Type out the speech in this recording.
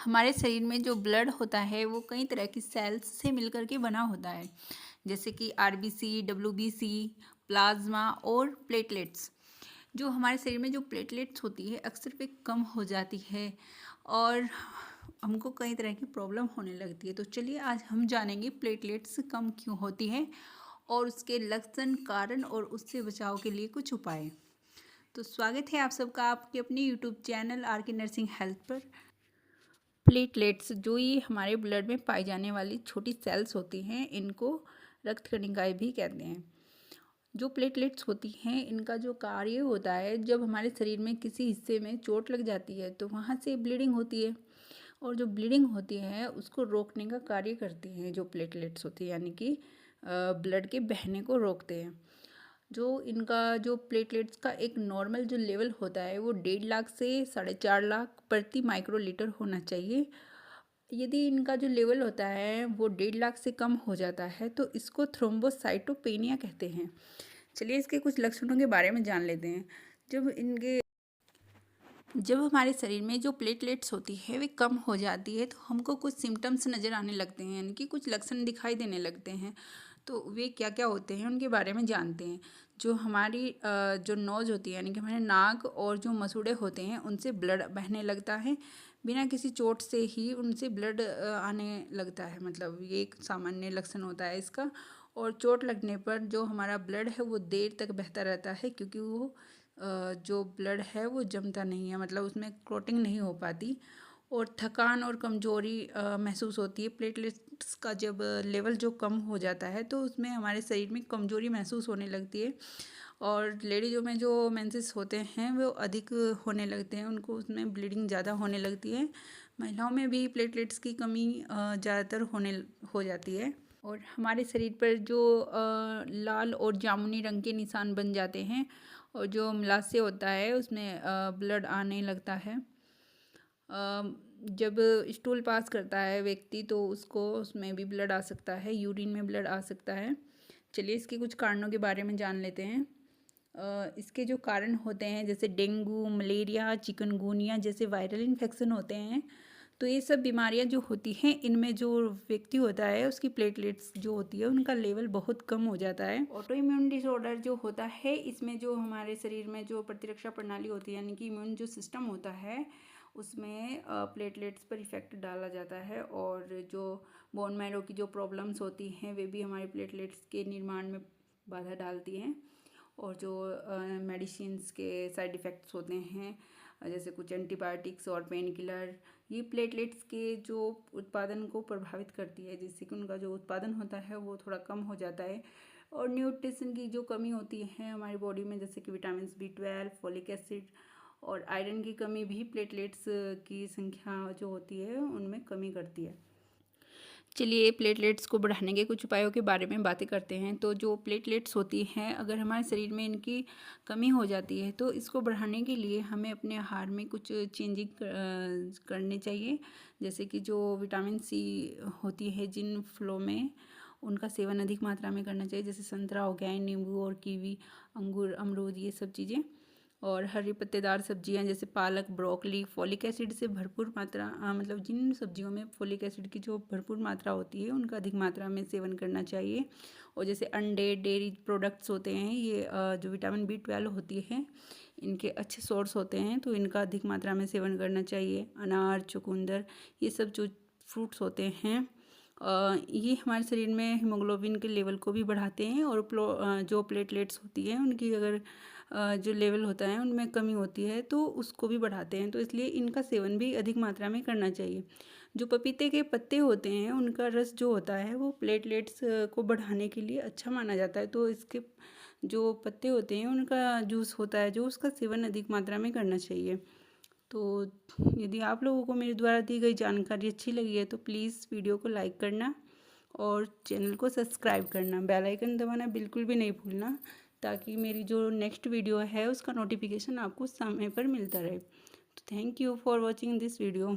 हमारे शरीर में जो ब्लड होता है वो कई तरह की सेल्स से मिलकर के बना होता है, जैसे कि आरबीसी, डब्ल्यूबीसी, प्लाज्मा और प्लेटलेट्स। जो हमारे शरीर में जो प्लेटलेट्स होती है अक्सर वे कम हो जाती है और हमको कई तरह की प्रॉब्लम होने लगती है। तो चलिए आज हम जानेंगे प्लेटलेट्स कम क्यों होती है और उसके लक्षण, कारण और उससे बचाव के लिए कुछ उपाय। तो स्वागत है आप सबका आपके अपने यूट्यूब चैनल आर के नर्सिंग हेल्थ पर। प्लेटलेट्स जो ये हमारे ब्लड में पाई जाने वाली छोटी सेल्स होती हैं, इनको रक्त कणिकाएं भी कहते हैं। जो प्लेटलेट्स होती हैं इनका जो कार्य होता है, जब हमारे शरीर में किसी हिस्से में चोट लग जाती है तो वहाँ से ब्लीडिंग होती है और जो ब्लीडिंग होती है उसको रोकने का कार्य करती हैं जो प्लेटलेट्स होती है, यानी कि ब्लड के बहने को रोकते हैं। जो इनका जो प्लेटलेट्स का एक नॉर्मल जो लेवल होता है वो 1.5 लाख से 4.5 लाख प्रति माइक्रोलीटर होना चाहिए। यदि इनका जो लेवल होता है वो 1.5 लाख से कम हो जाता है तो इसको थ्रोम्बोसाइटोपेनिया कहते हैं। चलिए इसके कुछ लक्षणों के बारे में जान लेते हैं। जब हमारे शरीर में जो प्लेटलेट्स होती है वे कम हो जाती है तो हमको कुछ सिम्टम्स नज़र आने लगते हैं, यानी कि कुछ लक्षण दिखाई देने लगते हैं। तो वे क्या क्या होते हैं उनके बारे में जानते हैं। जो हमारी जो नोज़ होती है, यानी कि हमारे नाक और जो मसूड़े होते हैं उनसे ब्लड बहने लगता है। बिना किसी चोट से ही उनसे ब्लड आने लगता है, मतलब ये एक सामान्य लक्षण होता है इसका। और चोट लगने पर जो हमारा ब्लड है वो देर तक बहता रहता है, क्योंकि वो जो ब्लड है वो जमता नहीं है, मतलब उसमें क्लॉटिंग नहीं हो पाती। और थकान और कमज़ोरी महसूस होती है। प्लेटलेट्स का जब लेवल जो कम हो जाता है तो उसमें हमारे शरीर में कमज़ोरी महसूस होने लगती है। और लेडीज़ों में जो मेंसेस होते हैं वो अधिक होने लगते हैं, उनको उसमें ब्लीडिंग ज़्यादा होने लगती है। महिलाओं में भी प्लेटलेट्स की कमी ज़्यादातर हो जाती है। और हमारे शरीर पर जो लाल और जामुनी रंग के निशान बन जाते हैं और जो मलाशय होता है उसमें ब्लड आने लगता है। जब स्टूल पास करता है व्यक्ति तो उसको उसमें भी ब्लड आ सकता है, यूरिन में ब्लड आ सकता है। चलिए इसके कुछ कारणों के बारे में जान लेते हैं। इसके जो कारण होते हैं जैसे डेंगू, मलेरिया, चिकनगुनिया जैसे वायरल इन्फेक्शन होते हैं। तो ये सब बीमारियां जो होती हैं इनमें जो व्यक्ति होता है उसकी प्लेटलेट्स जो होती है उनका लेवल बहुत कम हो जाता है। ऑटो इम्यून डिसऑर्डर जो होता है इसमें जो हमारे शरीर में जो प्रतिरक्षा प्रणाली होती है, यानी कि इम्यून जो सिस्टम होता है उसमें प्लेटलेट्स पर इफ़ेक्ट डाला जाता है। और जो बोन मैरो की जो प्रॉब्लम्स होती हैं वे भी हमारे प्लेटलेट्स के निर्माण में बाधा डालती हैं। और जो मेडिसिन्स के साइड इफ़ेक्ट्स होते हैं जैसे कुछ एंटीबायोटिक्स और पेन किलर, ये प्लेटलेट्स के जो उत्पादन को प्रभावित करती है, जिससे कि उनका जो उत्पादन होता है वो थोड़ा कम हो जाता है। और न्यूट्रिशन की जो कमी होती है हमारी बॉडी में, जैसे कि विटामिन B12, फोलिक एसिड और आयरन की कमी भी प्लेटलेट्स की संख्या जो होती है उनमें कमी करती है। चलिए प्लेटलेट्स को बढ़ाने के कुछ उपायों के बारे में बातें करते हैं। तो जो प्लेटलेट्स होती हैं अगर हमारे शरीर में इनकी कमी हो जाती है तो इसको बढ़ाने के लिए हमें अपने आहार में कुछ चेंजिंग करने चाहिए। जैसे कि जो विटामिन C होती है जिन फलों में, उनका सेवन अधिक मात्रा में करना चाहिए, जैसे संतरा हो गया, नींबू और कीवी, अंगूर, अमरूद, ये सब चीज़ें। और हरी पत्तेदार सब्जियां जैसे पालक, ब्रोकली, फोलिक एसिड से भरपूर मात्रा मतलब जिन सब्जियों में फोलिक एसिड की जो भरपूर मात्रा होती है उनका अधिक मात्रा में सेवन करना चाहिए। और जैसे अंडे, डेयरी प्रोडक्ट्स होते हैं, ये जो विटामिन B12 होती है इनके अच्छे सोर्स होते हैं, तो इनका अधिक मात्रा में सेवन करना चाहिए। अनार, चुकंदर, ये सब जो फ्रूट्स होते हैं ये हमारे शरीर में हीमोग्लोबिन के लेवल को भी बढ़ाते हैं। और जो प्लेटलेट्स होती हैं उनकी अगर जो लेवल होता है उनमें कमी होती है तो उसको भी बढ़ाते हैं, तो इसलिए इनका सेवन भी अधिक मात्रा में करना चाहिए। जो पपीते के पत्ते होते हैं उनका रस जो होता है वो प्लेटलेट्स को बढ़ाने के लिए अच्छा माना जाता है, तो इसके जो पत्ते होते हैं उनका जूस होता है जो उसका सेवन अधिक मात्रा में करना चाहिए। तो यदि आप लोगों को मेरे द्वारा दी गई जानकारी अच्छी लगी है तो प्लीज़ वीडियो को लाइक करना और चैनल को सब्सक्राइब करना, बेल आइकन दबाना बिल्कुल भी नहीं भूलना, ताकि मेरी जो नेक्स्ट वीडियो है उसका नोटिफिकेशन आपको समय पर मिलता रहे। तो thank you for watching this video.